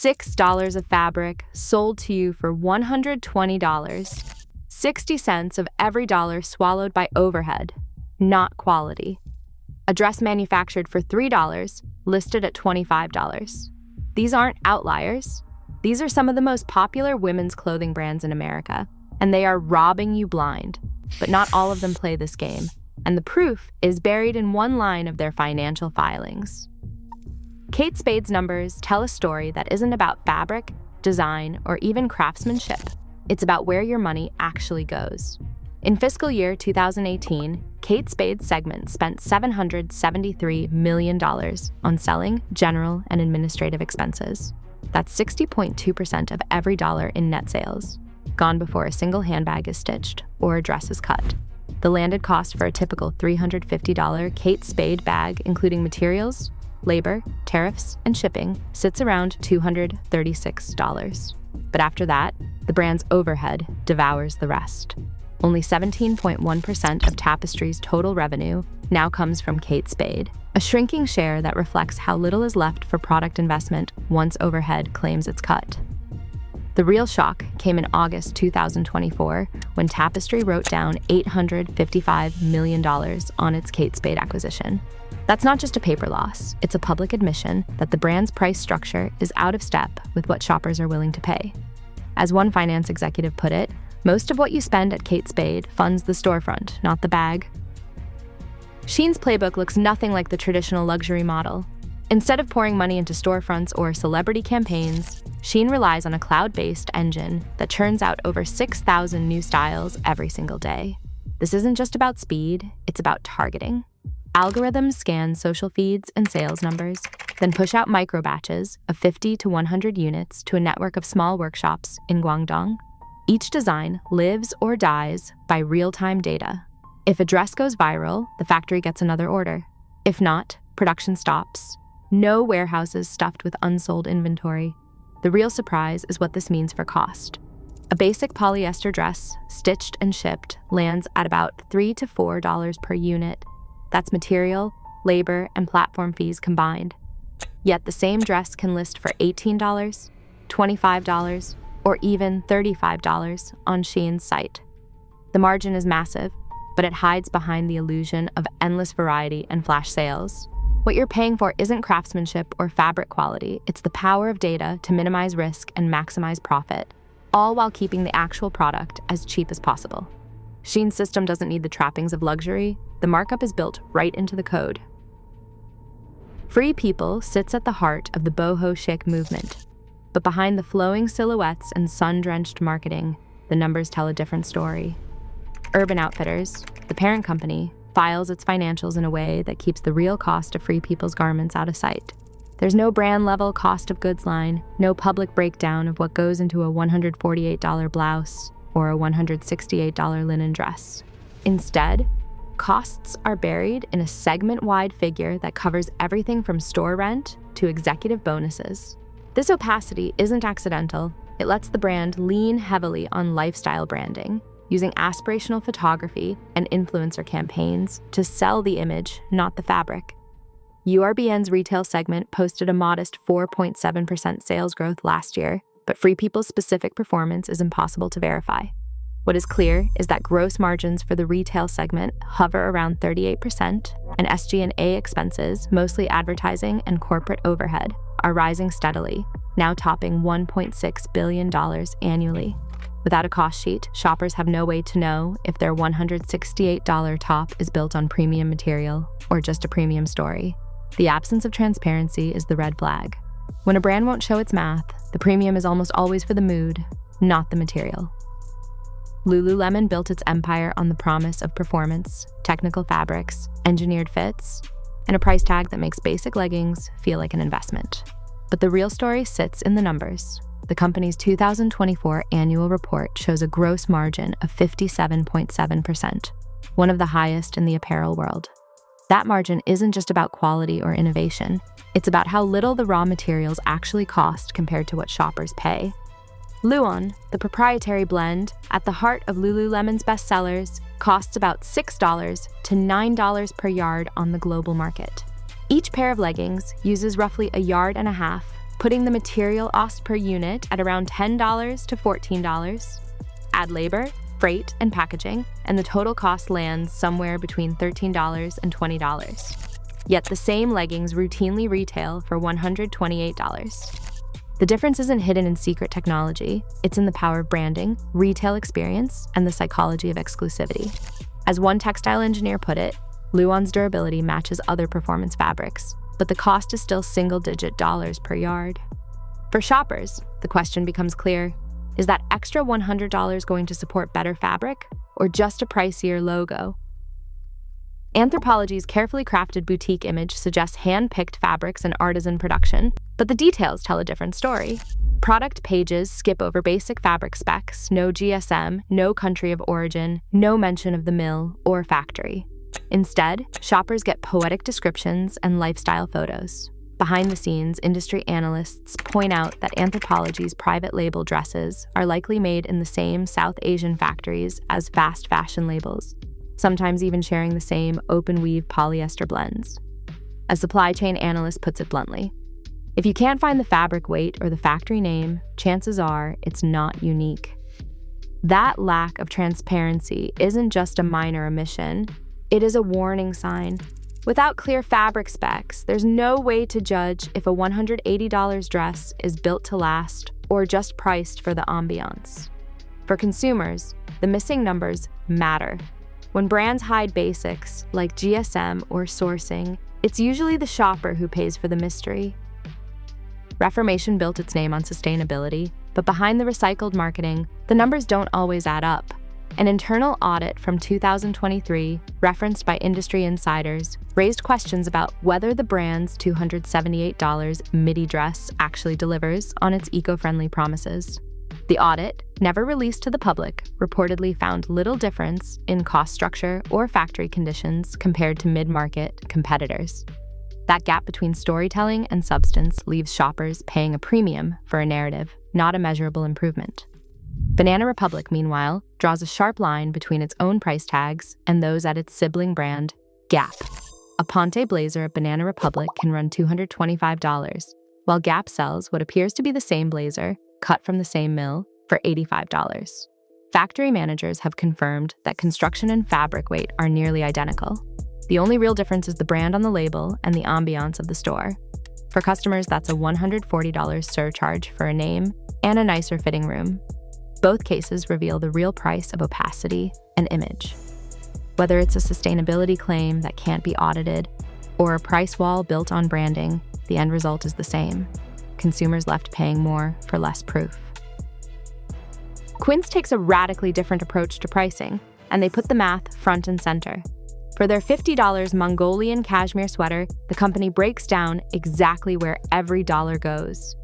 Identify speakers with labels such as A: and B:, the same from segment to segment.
A: $6 of fabric sold to you for $120. 60 cents of every dollar swallowed by overhead, not quality. A dress manufactured for $3, listed at $25. These aren't outliers. These are some of the most popular women's clothing brands in America, and they are robbing you blind. But not all of them play this game, and the proof is buried in one line of their financial filings. Kate Spade's numbers tell a story that isn't about fabric, design, or even craftsmanship. It's about where your money actually goes. In fiscal year 2018, Kate Spade's segment spent $773 million on selling, general, and administrative expenses. That's 60.2% of every dollar in net sales, gone before a single handbag is stitched or a dress is cut. The landed cost for a typical $350 Kate Spade bag, including materials, labor, tariffs, and shipping, sits around $236. But after that, the brand's overhead devours the rest. Only 17.1% of Tapestry's total revenue now comes from Kate Spade, a shrinking share that reflects how little is left for product investment once overhead claims its cut. The real shock came in August 2024 when Tapestry wrote down $855 million on its Kate Spade acquisition. That's not just a paper loss, it's a public admission that the brand's price structure is out of step with what shoppers are willing to pay. As one finance executive put it, most of what you spend at Kate Spade funds the storefront, not the bag. Shein's playbook looks nothing like the traditional luxury model. Instead of pouring money into storefronts or celebrity campaigns, Shein relies on a cloud-based engine that churns out over 6,000 new styles every single day. This isn't just about speed, it's about targeting. Algorithms scan social feeds and sales numbers, then push out micro batches of 50 to 100 units to a network of small workshops in Guangdong. Each design lives or dies by real-time data. If a dress goes viral, the factory gets another order. If not, production stops. No warehouses stuffed with unsold inventory. The real surprise is what this means for cost. A basic polyester dress, stitched and shipped, lands at about $3 to $4 per unit. That's material, labor, and platform fees combined. Yet the same dress can list for $18, $25, or even $35 on Shein's site. The margin is massive, but it hides behind the illusion of endless variety and flash sales. What you're paying for isn't craftsmanship or fabric quality, it's the power of data to minimize risk and maximize profit, all while keeping the actual product as cheap as possible. Shein's system doesn't need the trappings of luxury, the markup is built right into the code. Free People sits at the heart of the boho chic movement. But behind the flowing silhouettes and sun-drenched marketing, the numbers tell a different story. Urban Outfitters, the parent company, files its financials in a way that keeps the real cost of Free People's garments out of sight. There's no brand-level cost of goods line, no public breakdown of what goes into a $148 blouse or a $168 linen dress. Instead, costs are buried in a segment-wide figure that covers everything from store rent to executive bonuses. This opacity isn't accidental. It lets the brand lean heavily on lifestyle branding, using aspirational photography and influencer campaigns to sell the image, not the fabric. URBN's retail segment posted a modest 4.7% sales growth last year, but Free People's specific performance is impossible to verify. What is clear is that gross margins for the retail segment hover around 38%, and SG&A expenses, mostly advertising and corporate overhead, are rising steadily, now topping $1.6 billion annually. Without a cost sheet, shoppers have no way to know if their $168 top is built on premium material or just a premium story. The absence of transparency is the red flag. When a brand won't show its math, the premium is almost always for the mood, not the material. Lululemon built its empire on the promise of performance, technical fabrics, engineered fits, and a price tag that makes basic leggings feel like an investment. But the real story sits in the numbers. The company's 2024 annual report shows a gross margin of 57.7%, one of the highest in the apparel world. That margin isn't just about quality or innovation. It's about how little the raw materials actually cost compared to what shoppers pay. Luon, the proprietary blend at the heart of Lululemon's bestsellers, costs about $6 to $9 per yard on the global market. Each pair of leggings uses roughly a yard and a half putting the material cost per unit at around $10 to $14. Add labor, freight, and packaging, and the total cost lands somewhere between $13 and $20. Yet the same leggings routinely retail for $128. The difference isn't hidden in secret technology. It's in the power of branding, retail experience, and the psychology of exclusivity. As one textile engineer put it, Luon's durability matches other performance fabrics, but the cost is still single-digit dollars per yard. For shoppers, the question becomes clear. Is that extra $100 going to support better fabric, or just a pricier logo? Anthropologie's carefully crafted boutique image suggests hand-picked fabrics and artisan production, but the details tell a different story. Product pages skip over basic fabric specs, no GSM, no country of origin, no mention of the mill or factory. Instead, shoppers get poetic descriptions and lifestyle photos. Behind the scenes, industry analysts point out that Anthropologie's private label dresses are likely made in the same South Asian factories as fast fashion labels, sometimes even sharing the same open-weave polyester blends. A supply chain analyst puts it bluntly, if you can't find the fabric weight or the factory name, chances are it's not unique. That lack of transparency isn't just a minor omission, it is a warning sign. Without clear fabric specs, there's no way to judge if a $180 dress is built to last or just priced for the ambiance. For consumers, the missing numbers matter. When brands hide basics, like GSM or sourcing, it's usually the shopper who pays for the mystery. Reformation built its name on sustainability, but behind the recycled marketing, the numbers don't always add up. An internal audit from 2023, referenced by industry insiders, raised questions about whether the brand's $278 midi dress actually delivers on its eco-friendly promises. The audit, never released to the public, reportedly found little difference in cost structure or factory conditions compared to mid-market competitors. That gap between storytelling and substance leaves shoppers paying a premium for a narrative, not a measurable improvement. Banana Republic, meanwhile, draws a sharp line between its own price tags and those at its sibling brand, Gap. A Ponte blazer at Banana Republic can run $225, while Gap sells what appears to be the same blazer, cut from the same mill, for $85. Factory managers have confirmed that construction and fabric weight are nearly identical. The only real difference is the brand on the label and the ambiance of the store. For customers, that's a $140 surcharge for a name and a nicer fitting room. Both cases reveal the real price of opacity and image. Whether it's a sustainability claim that can't be audited or a price wall built on branding, the end result is the same. Consumers left paying more for less proof. Quince takes a radically different approach to pricing, and they put the math front and center. For their $50 Mongolian cashmere sweater, the company breaks down exactly where every dollar goes.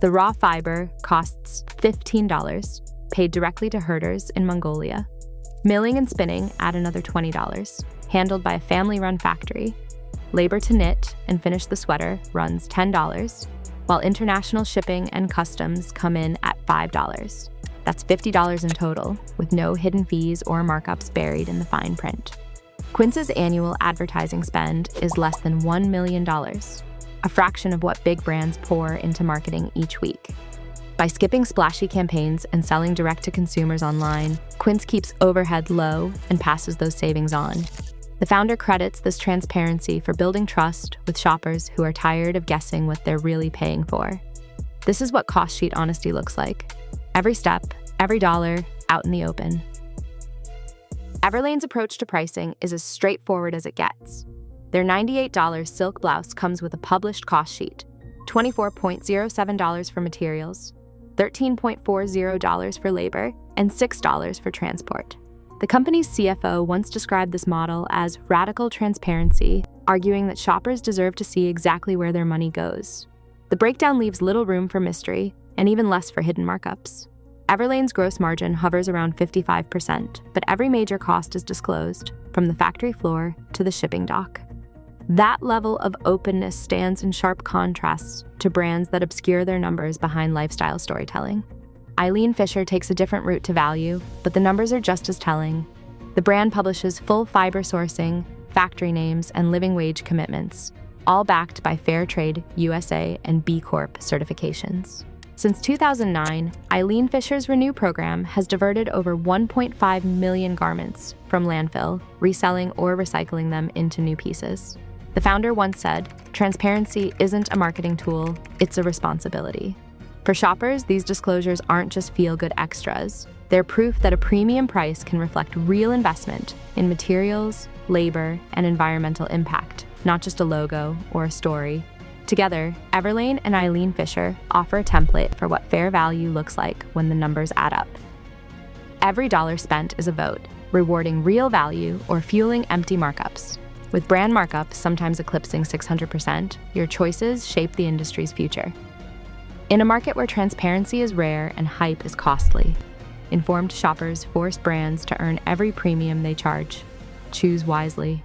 A: The raw fiber costs $15, paid directly to herders in Mongolia. Milling and spinning add another $20, handled by a family-run factory. Labor to knit and finish the sweater runs $10, while international shipping and customs come in at $5. That's $50 in total, with no hidden fees or markups buried in the fine print. Quince's annual advertising spend is less than $1 million, a fraction of what big brands pour into marketing each week. By skipping splashy campaigns and selling direct to consumers online, Quince keeps overhead low and passes those savings on. The founder credits this transparency for building trust with shoppers who are tired of guessing what they're really paying for. This is what cost sheet honesty looks like. Every step, every dollar, out in the open. Everlane's approach to pricing is as straightforward as it gets. Their $98 silk blouse comes with a published cost sheet, $24.07 for materials, $13.40 for labor, and $6 for transport. The company's CFO once described this model as radical transparency, arguing that shoppers deserve to see exactly where their money goes. The breakdown leaves little room for mystery, and even less for hidden markups. Everlane's gross margin hovers around 55%, but every major cost is disclosed, from the factory floor to the shipping dock. That level of openness stands in sharp contrast to brands that obscure their numbers behind lifestyle storytelling. Eileen Fisher takes a different route to value, but the numbers are just as telling. The brand publishes full fiber sourcing, factory names, and living wage commitments. all backed by Fair Trade USA and B Corp certifications. Since 2009, Eileen Fisher's Renew program has diverted over 1.5 million garments from landfill, reselling or recycling them into new pieces. The founder once said, "Transparency isn't a marketing tool, it's a responsibility." For shoppers, these disclosures aren't just feel-good extras. They're proof that a premium price can reflect real investment in materials, labor, and environmental impact, not just a logo or a story. Together, Everlane and Eileen Fisher offer a template for what fair value looks like when the numbers add up. Every dollar spent is a vote, rewarding real value or fueling empty markups. With brand markups sometimes eclipsing 600%, your choices shape the industry's future. In a market where transparency is rare and hype is costly, informed shoppers force brands to earn every premium they charge. Choose wisely.